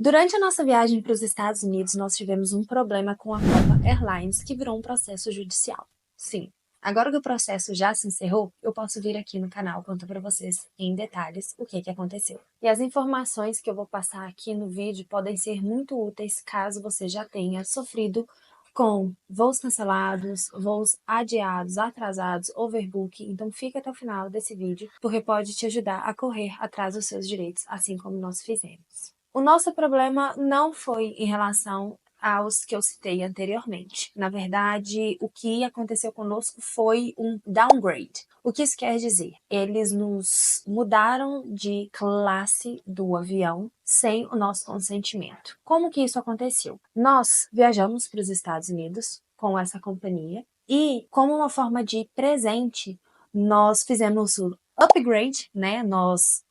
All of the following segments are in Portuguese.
Durante a nossa viagem para os Estados Unidos, nós tivemos um problema com a Copa Airlines que virou um processo judicial. Sim, agora que o processo já se encerrou, eu posso vir aqui no canal contar para vocês em detalhes o que aconteceu. E as informações que eu vou passar aqui no vídeo podem ser muito úteis caso você já tenha sofrido com voos cancelados, voos adiados, atrasados, overbooking. Então fica até o final desse vídeo, porque pode te ajudar a correr atrás dos seus direitos, assim como nós fizemos. O nosso problema não foi em relação aos que eu citei anteriormente. Na verdade, o que aconteceu conosco foi um downgrade. O que isso quer dizer? Eles nos mudaram de classe do avião sem o nosso consentimento. Como que isso aconteceu? Nós viajamos para os Estados Unidos com essa companhia e, como uma forma de presente, nós fizemos o upgrade, né? Nós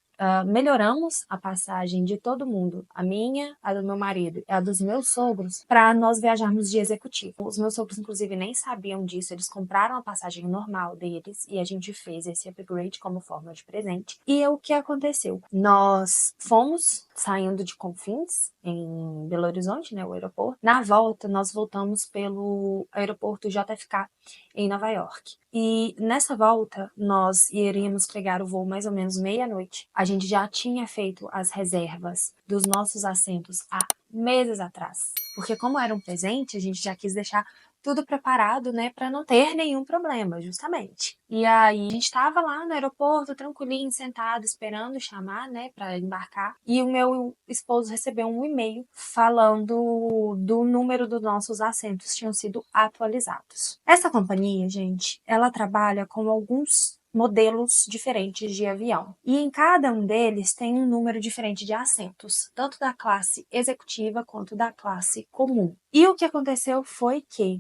melhoramos a passagem de todo mundo, a minha, a do meu marido e a dos meus sogros, para nós viajarmos de executivo. Os meus sogros, inclusive, nem sabiam disso, eles compraram a passagem normal deles e a gente fez esse upgrade como forma de presente. E o que aconteceu? Nós fomos saindo de Confins, em Belo Horizonte, né, o aeroporto. Na volta, nós voltamos pelo aeroporto JFK, em Nova York. E nessa volta, nós iríamos pegar o voo mais ou menos meia-noite. A gente já tinha feito as reservas dos nossos assentos há meses atrás. Porque como era um presente, a gente já quis deixar tudo preparado, né, para não ter nenhum problema, justamente. E aí a gente estava lá no aeroporto, tranquilinho, sentado, esperando chamar, né, para embarcar. E o meu esposo recebeu um e-mail falando do número dos nossos assentos tinham sido atualizados. Essa companhia, gente, ela trabalha com alguns modelos diferentes de avião. E em cada um deles tem um número diferente de assentos, tanto da classe executiva quanto da classe comum. E o que aconteceu foi que,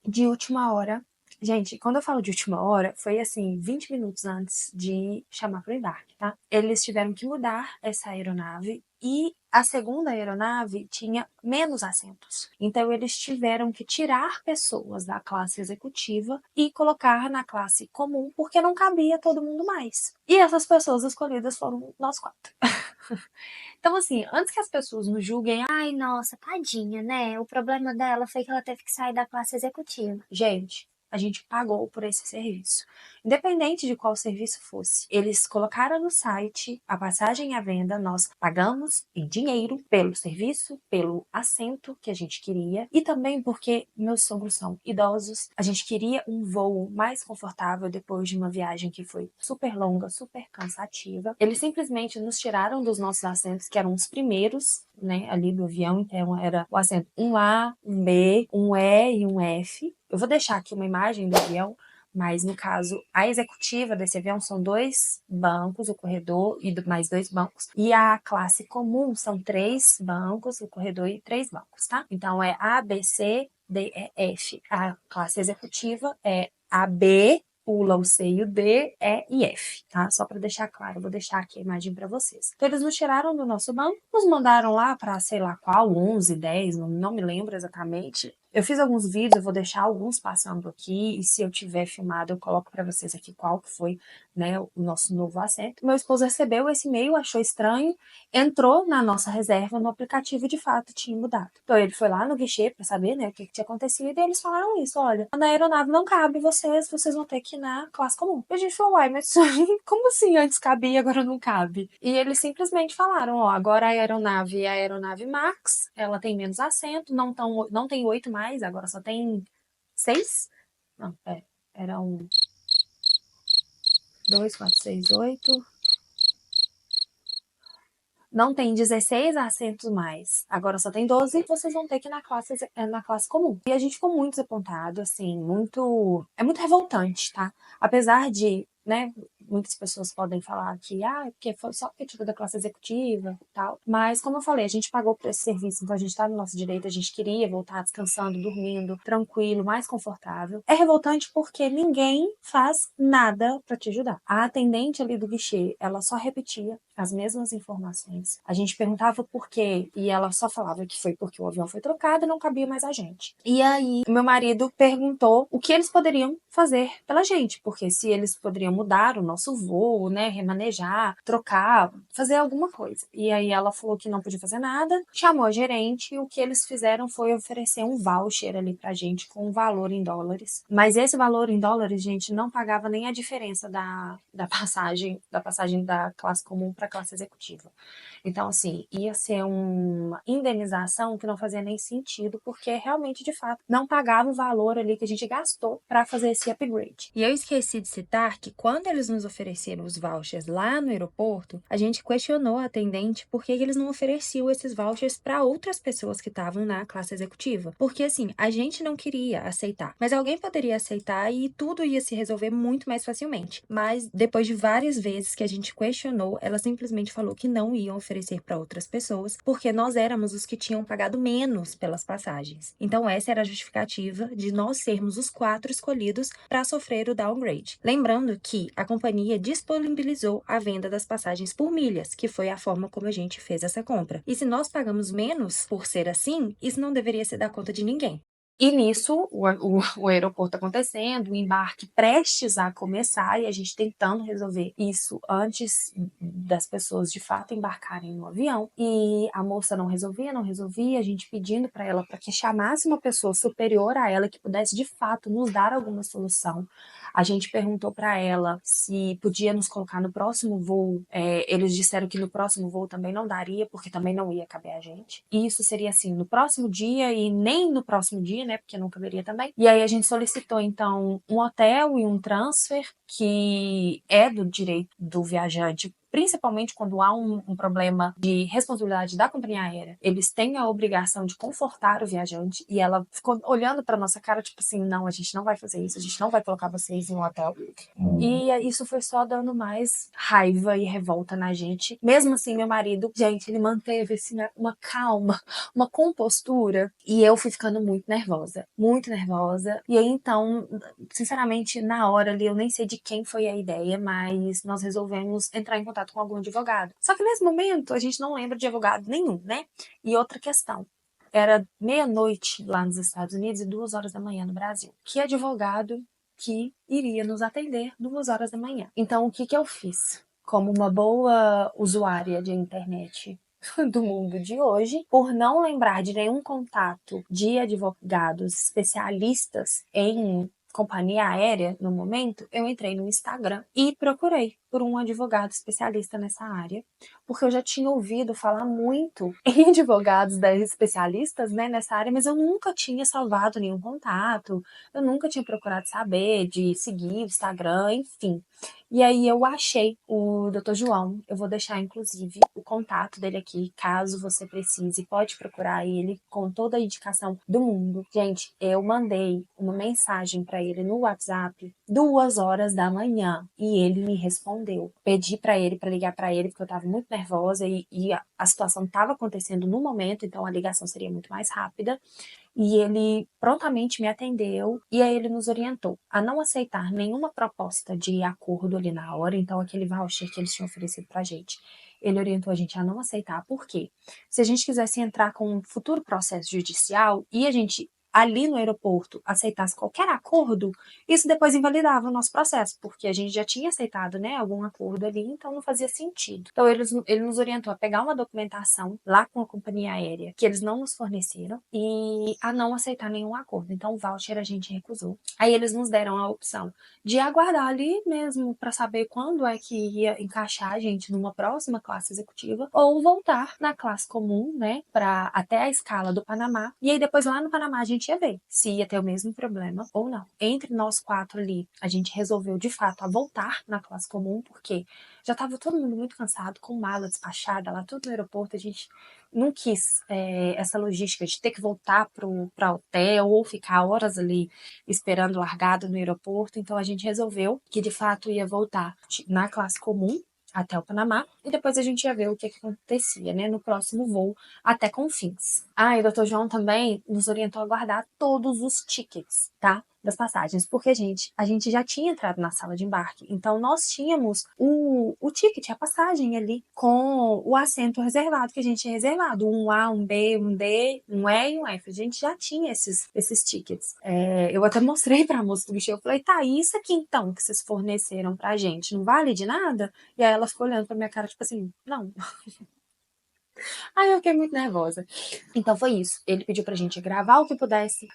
de última hora, gente, quando eu falo de última hora, foi assim, 20 minutos antes de chamar para o embarque, tá? Eles tiveram que mudar essa aeronave e a segunda aeronave tinha menos assentos. Então, eles tiveram que tirar pessoas da classe executiva e colocar na classe comum, porque não cabia todo mundo mais. E essas pessoas escolhidas foram nós quatro. Então, assim, antes que as pessoas nos julguem, ai, nossa, tadinha, né? O problema dela foi que ela teve que sair da classe executiva. Gente, a gente pagou por esse serviço. Independente de qual serviço fosse. Eles colocaram no site a passagem à venda, nós pagamos em dinheiro pelo serviço, pelo assento que a gente queria e também porque meus sogros são idosos. A gente queria um voo mais confortável depois de uma viagem que foi super longa, super cansativa. Eles simplesmente nos tiraram dos nossos assentos, que eram os primeiros, né, ali do avião. Então era o assento 1A, 1B, 1E e 1F. Eu vou deixar aqui uma imagem do avião, mas no caso, a executiva desse avião são 2 bancos, o corredor e mais 2 bancos. E a classe comum são 3 bancos, o corredor e 3 bancos, tá? Então é A, B, C, D, E, F. A classe executiva é A, B, pula o C e o D, E e F, tá? Só para deixar claro, eu vou deixar aqui a imagem para vocês. Então eles nos tiraram do nosso banco, nos mandaram lá para sei lá qual, 11, 10, não me lembro exatamente. Eu fiz alguns vídeos, eu vou deixar alguns passando aqui, e se eu tiver filmado, eu coloco para vocês aqui qual que foi, né, o nosso novo assento. Meu esposo recebeu esse e-mail, achou estranho, entrou na nossa reserva no aplicativo e de fato tinha mudado. Então ele foi lá no guichê para saber, né, o que tinha acontecido, e eles falaram isso, olha, na aeronave não cabe vocês vão ter que ir na classe comum. E a gente falou, uai, mas como assim antes cabia e agora não cabe? E eles simplesmente falaram, ó, agora a aeronave é a aeronave Max, ela tem menos assento, não tem 8 mais, agora só tem 6? Não, era 2, 4, 6, 8. Não tem 16 assentos mais, agora só tem 12, vocês vão ter que ir na classe comum. E a gente ficou muito desapontado, assim, é muito revoltante, tá? Apesar de, né, muitas pessoas podem falar que, porque foi só porque tirou da classe executiva e tal. Mas, como eu falei, a gente pagou por esse serviço, então a gente tá no nosso direito, a gente queria voltar descansando, dormindo, tranquilo, mais confortável. É revoltante porque ninguém faz nada pra te ajudar. A atendente ali do guichê, ela só repetia as mesmas informações. A gente perguntava por quê, e ela só falava que foi porque o avião foi trocado e não cabia mais a gente. E aí, meu marido perguntou o que eles poderiam fazer pela gente, porque se eles poderiam mudar o nosso voo, né, remanejar, trocar, fazer alguma coisa. E aí ela falou que não podia fazer nada, chamou a gerente, e o que eles fizeram foi oferecer um voucher ali pra gente com um valor em dólares. Mas esse valor em dólares, gente, não pagava nem a diferença da passagem da classe comum para a classe executiva. Então, assim, ia ser uma indenização que não fazia nem sentido, porque realmente, de fato, não pagava o valor ali que a gente gastou para fazer esse upgrade. E eu esqueci de citar que quando eles nos ofereceram os vouchers lá no aeroporto, a gente questionou a atendente por que eles não ofereciam esses vouchers para outras pessoas que estavam na classe executiva. Porque, assim, a gente não queria aceitar, mas alguém poderia aceitar e tudo ia se resolver muito mais facilmente. Mas, depois de várias vezes que a gente questionou, ela simplesmente falou que não iam oferecer para outras pessoas, porque nós éramos os que tinham pagado menos pelas passagens. Então, essa era a justificativa de nós sermos os 4 escolhidos para sofrer o downgrade. Lembrando que a companhia disponibilizou a venda das passagens por milhas, que foi a forma como a gente fez essa compra. E se nós pagamos menos por ser assim, isso não deveria ser da conta de ninguém. E nisso, o aeroporto acontecendo, o embarque prestes a começar e a gente tentando resolver isso antes das pessoas de fato embarcarem no avião. E a moça não resolvia, a gente pedindo para ela para que chamasse uma pessoa superior a ela que pudesse de fato nos dar alguma solução. A gente perguntou para ela se podia nos colocar no próximo voo. Eles disseram que no próximo voo também não daria, porque também não ia caber a gente. E isso seria assim, no próximo dia e nem no próximo dia, né? Porque não caberia também. E aí a gente solicitou, então, um hotel e um transfer, que é do direito do viajante, principalmente quando há um problema de responsabilidade da companhia aérea. Eles têm a obrigação de confortar o viajante, e ela ficou olhando pra nossa cara, tipo assim, não, a gente não vai fazer isso, a gente não vai colocar vocês em um hotel. E isso foi só dando mais raiva e revolta na gente. Mesmo assim, meu marido, gente, ele manteve assim, uma calma, uma compostura, e eu fui ficando muito nervosa. Muito nervosa. E aí, então, sinceramente, na hora ali, eu nem sei de quem foi a ideia, mas nós resolvemos entrar em contato com algum advogado. Só que nesse momento, a gente não lembra de advogado nenhum, né? E outra questão. Era meia-noite lá nos Estados Unidos e 2 horas da manhã no Brasil. Que advogado que iria nos atender 2 horas da manhã? Então, o que eu fiz? Como uma boa usuária de internet do mundo de hoje, por não lembrar de nenhum contato de advogados especialistas em companhia aérea no momento, eu entrei no Instagram e procurei por um advogado especialista nessa área, porque eu já tinha ouvido falar muito em advogados especialistas, né, nessa área, mas eu nunca tinha salvado nenhum contato, eu nunca tinha procurado saber, de seguir o Instagram, enfim. E aí eu achei o Dr. João, eu vou deixar inclusive o contato dele aqui, caso você precise, pode procurar ele com toda a indicação do mundo. Gente, eu mandei uma mensagem para ele no WhatsApp 2 horas da manhã e ele me respondeu. Pedi para ele para ligar para ele porque eu estava muito nervosa e a situação estava acontecendo no momento, então a ligação seria muito mais rápida. E ele prontamente me atendeu e aí ele nos orientou a não aceitar nenhuma proposta de acordo ali na hora, então aquele voucher que eles tinham oferecido pra gente. Ele orientou a gente a não aceitar, por quê? Se a gente quisesse entrar com um futuro processo judicial e a gente ali no aeroporto aceitasse qualquer acordo, isso depois invalidava o nosso processo, porque a gente já tinha aceitado, né, algum acordo ali, então não fazia sentido. Então ele nos orientou a pegar uma documentação lá com a companhia aérea que eles não nos forneceram e a não aceitar nenhum acordo. Então o voucher a gente recusou. Aí eles nos deram a opção de aguardar ali mesmo para saber quando é que ia encaixar a gente numa próxima classe executiva ou voltar na classe comum, né, para até a escala do Panamá. E aí depois lá no Panamá a gente ia ver se ia ter o mesmo problema ou não. Entre nós 4 ali, a gente resolveu de fato a voltar na classe comum, porque já estava todo mundo muito cansado, com mala despachada lá tudo no aeroporto, a gente não quis essa logística de ter que voltar para hotel ou ficar horas ali esperando largado no aeroporto, então a gente resolveu que de fato ia voltar na classe comum até o Panamá e depois a gente ia ver o que acontecia, né, no próximo voo até Confins. Ah, e o Dr. João também nos orientou a guardar todos os tickets, tá? Das passagens, porque, gente, a gente já tinha entrado na sala de embarque, então nós tínhamos o ticket, a passagem ali, com o assento reservado que a gente tinha reservado, um A, um B, um D, um E e um F. A gente já tinha esses tickets. Eu até mostrei pra moça do guichê, eu falei, tá, e isso aqui então que vocês forneceram pra gente, não vale de nada? E aí ela ficou olhando pra minha cara, tipo assim, não. Aí eu fiquei muito nervosa. Então foi isso. Ele pediu pra gente gravar o que pudesse,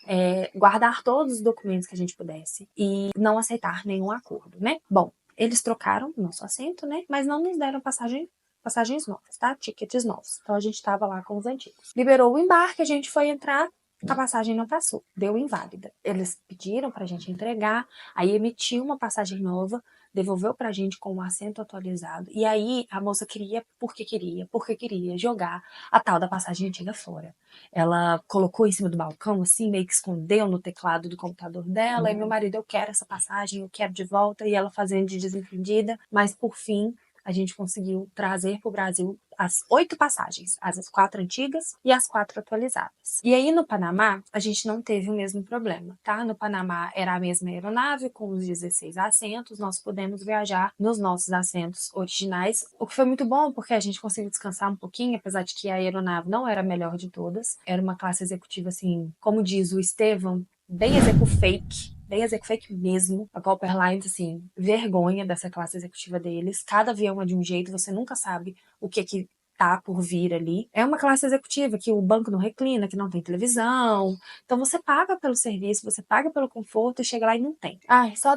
guardar todos os documentos que a gente pudesse e não aceitar nenhum acordo, né? Bom, eles trocaram o nosso assento, né? Mas não nos deram passagens novas, tá? Tickets novos. Então a gente tava lá com os antigos. Liberou o embarque, a gente foi entrar. A passagem não passou, deu inválida. Eles pediram pra gente entregar, aí emitiu uma passagem nova, devolveu pra gente com o assento atualizado. E aí a moça queria, porque queria jogar a tal da passagem antiga fora. Ela colocou em cima do balcão, assim, meio que escondeu no teclado do computador dela. E meu marido, eu quero essa passagem, eu quero de volta. E ela fazendo de desentendida. Mas por fim, a gente conseguiu trazer para o Brasil as 8 passagens, as 4 antigas e as 4 atualizadas. E aí no Panamá, a gente não teve o mesmo problema, tá? No Panamá era a mesma aeronave, com os 16 assentos, nós pudemos viajar nos nossos assentos originais, o que foi muito bom, porque a gente conseguiu descansar um pouquinho, apesar de que a aeronave não era a melhor de todas, era uma classe executiva, assim, como diz o Estevão, bem execu-fake mesmo. A Copa Airlines, assim, vergonha dessa classe executiva deles. Cada avião é de um jeito, você nunca sabe o que tá por vir ali. É uma classe executiva que o banco não reclina, que não tem televisão. Então você paga pelo serviço, você paga pelo conforto e chega lá e não tem. Ai, só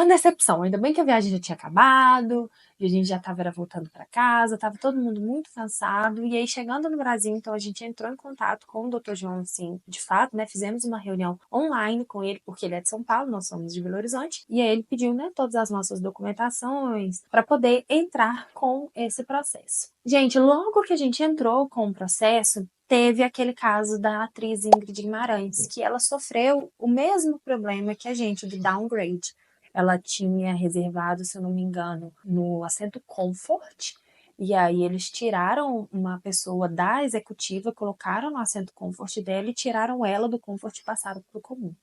decepção. Ainda bem que a viagem já tinha acabado, e a gente já tava voltando para casa, tava todo mundo muito cansado. E aí, chegando no Brasil, então a gente entrou em contato com o Dr. João, assim, de fato, né? Fizemos uma reunião online com ele, porque ele é de São Paulo, nós somos de Belo Horizonte. E aí ele pediu, né, todas as nossas documentações para poder entrar com esse processo. Gente, logo que a gente entrou com o processo, teve aquele caso da atriz Ingrid Guimarães, que ela sofreu o mesmo problema que a gente, do downgrade. Ela tinha reservado, se eu não me engano, no assento Comfort, e aí eles tiraram uma pessoa da executiva, colocaram no assento Comfort dela e tiraram ela do Comfort e passaram para o comum.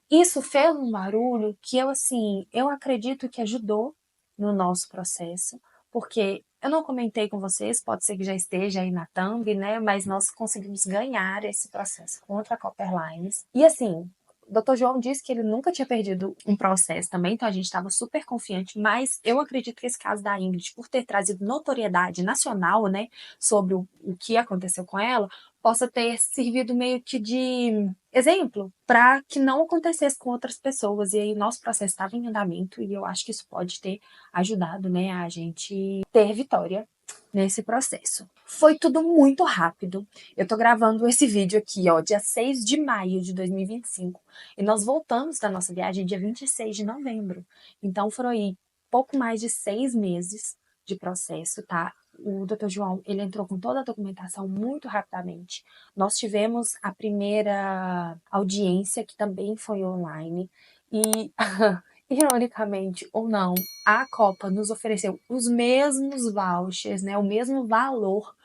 Isso fez um barulho que eu, assim, eu acredito que ajudou no nosso processo, porque eu não comentei com vocês, pode ser que já esteja aí na thumb, né? Mas nós conseguimos ganhar esse processo contra a Copa Airlines. E assim, o Dr. João disse que ele nunca tinha perdido um processo também, então a gente estava super confiante, mas eu acredito que esse caso da Ingrid, por ter trazido notoriedade nacional, né, sobre o que aconteceu com ela, possa ter servido meio que de exemplo para que não acontecesse com outras pessoas. E aí nosso processo estava em andamento e eu acho que isso pode ter ajudado, né, a gente ter vitória nesse processo. Foi tudo muito rápido. Eu tô gravando esse vídeo aqui, ó, dia 6 de maio de 2025, e nós voltamos da nossa viagem dia 26 de novembro. Então foram aí pouco mais de 6 meses de processo, tá? O Dr. João, ele entrou com toda a documentação muito rapidamente. Nós tivemos a primeira audiência, que também foi online, e ironicamente ou não, a Copa nos ofereceu os mesmos vouchers, né, o mesmo valor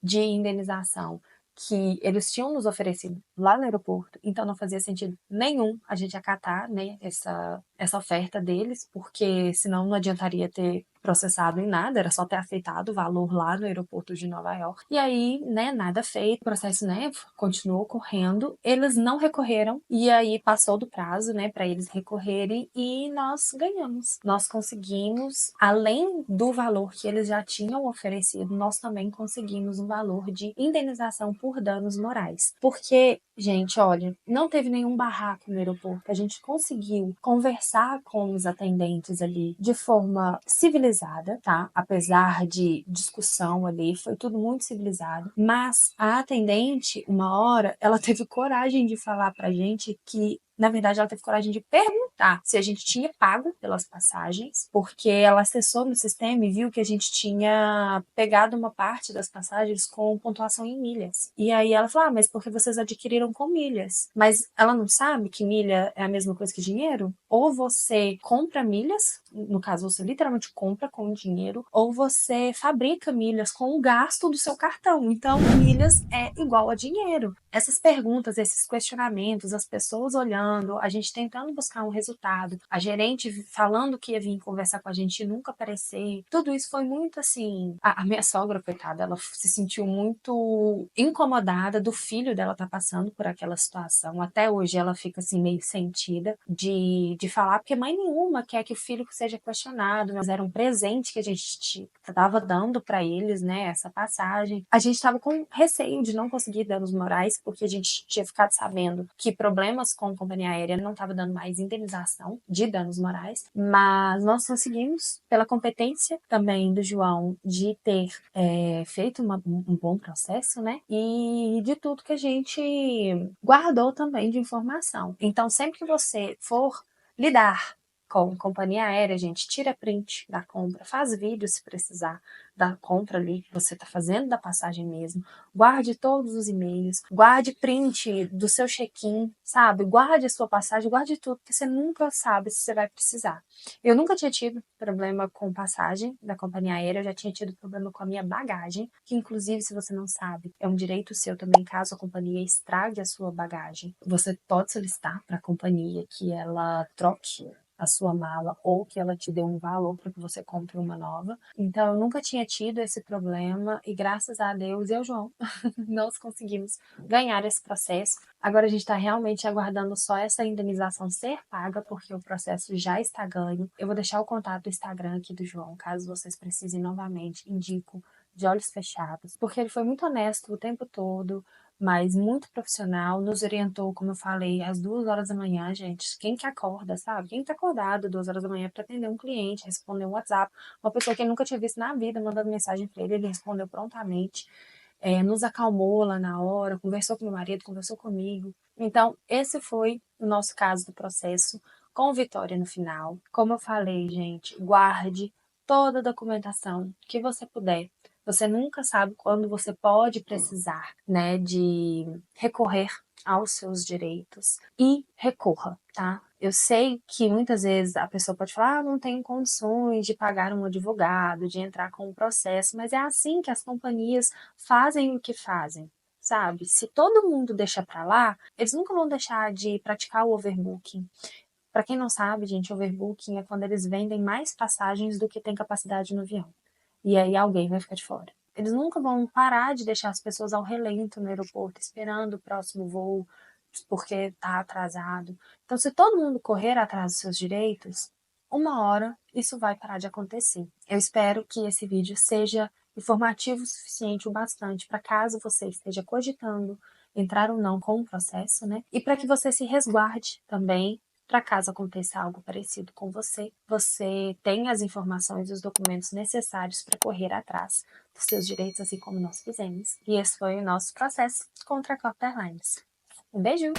de indenização que eles tinham nos oferecido lá no aeroporto, então não fazia sentido nenhum a gente acatar, né, essa oferta deles, porque senão não adiantaria ter processado em nada, era só ter aceitado o valor lá no aeroporto de Nova York. E aí, né, nada feito, o processo, né, continuou correndo, eles não recorreram, e aí passou do prazo, né, para eles recorrerem, e nós ganhamos. Nós conseguimos, além do valor que eles já tinham oferecido, nós também conseguimos um valor de indenização por danos morais. Porque, gente, olha, não teve nenhum barraco no aeroporto, a gente conseguiu conversar com os atendentes ali de forma civilizada, tá? Apesar de discussão ali, foi tudo muito civilizado. Mas a atendente, uma hora, ela teve coragem de falar pra gente que, na verdade, ela teve coragem de perguntar se a gente tinha pago pelas passagens, porque ela acessou no sistema e viu que a gente tinha pegado uma parte das passagens com pontuação em milhas. E aí ela falou, mas porque vocês adquiriram com milhas? Mas ela não sabe que milha é a mesma coisa que dinheiro? Ou você compra milhas no caso, você literalmente compra com dinheiro, ou você fabrica milhas com o gasto do seu cartão. Então, milhas é igual a dinheiro. Essas perguntas, esses questionamentos, as pessoas olhando, a gente tentando buscar um resultado, a gerente falando que ia vir conversar com a gente e nunca aparecer, tudo isso foi muito assim. A minha sogra, coitada, ela se sentiu muito incomodada do filho dela estar passando por aquela situação. Até hoje ela fica assim meio sentida de falar, porque mãe nenhuma quer que o filho seja questionado, mas era um presente que a gente estava dando para eles, né, essa passagem. A gente estava com receio de não conseguir danos morais, porque a gente tinha ficado sabendo que problemas com a companhia aérea não estava dando mais indenização de danos morais, mas nós conseguimos, pela competência também do João, de ter feito um bom processo, né, e de tudo que a gente guardou também de informação. Então, sempre que você for lidar com companhia aérea, gente, tira print da compra, faz vídeo se precisar da compra ali que você está fazendo, da passagem mesmo, guarde todos os e-mails, guarde print do seu check-in, sabe? Guarde a sua passagem, guarde tudo, porque você nunca sabe se você vai precisar. Eu nunca tinha tido problema com passagem da companhia aérea, eu já tinha tido problema com a minha bagagem, que inclusive, se você não sabe, é um direito seu também, caso a companhia estrague a sua bagagem. Você pode solicitar para a companhia que ela troque a sua mala ou que ela te dê um valor para que você compre uma nova. Então, eu nunca tinha tido esse problema e graças a Deus eu e o João nós conseguimos ganhar esse processo. Agora a gente está realmente aguardando só essa indenização ser paga, porque o processo já está ganho. Eu vou deixar o contato do Instagram aqui do João, caso vocês precisem novamente, indico de olhos fechados, porque ele foi muito honesto o tempo todo, mas muito profissional, nos orientou, como eu falei, às 2 horas da manhã, gente. Quem que acorda, sabe? Quem tá acordado 2 horas da manhã para atender um cliente, responder um WhatsApp, uma pessoa que ele nunca tinha visto na vida, mandando mensagem para ele respondeu prontamente, nos acalmou lá na hora, conversou com meu marido, conversou comigo. Então, esse foi o nosso caso do processo, com vitória no final. Como eu falei, gente, guarde toda a documentação que você puder. Você nunca sabe quando você pode precisar, né, de recorrer aos seus direitos e recorra, tá? Eu sei que muitas vezes a pessoa pode falar, não tenho condições de pagar um advogado, de entrar com um processo, mas é assim que as companhias fazem o que fazem, sabe? Se todo mundo deixa para lá, eles nunca vão deixar de praticar o overbooking. Para quem não sabe, gente, overbooking é quando eles vendem mais passagens do que tem capacidade no avião. E aí alguém vai ficar de fora. Eles nunca vão parar de deixar as pessoas ao relento no aeroporto, esperando o próximo voo, porque está atrasado. Então, se todo mundo correr atrás dos seus direitos, uma hora isso vai parar de acontecer. Eu espero que esse vídeo seja informativo o suficiente, o bastante, para caso você esteja cogitando entrar ou não com o processo, né? E para que você se resguarde também para caso aconteça algo parecido com você, você tem as informações e os documentos necessários para correr atrás dos seus direitos, assim como nós fizemos. E esse foi o nosso processo contra a Copa Airlines. Um beijo!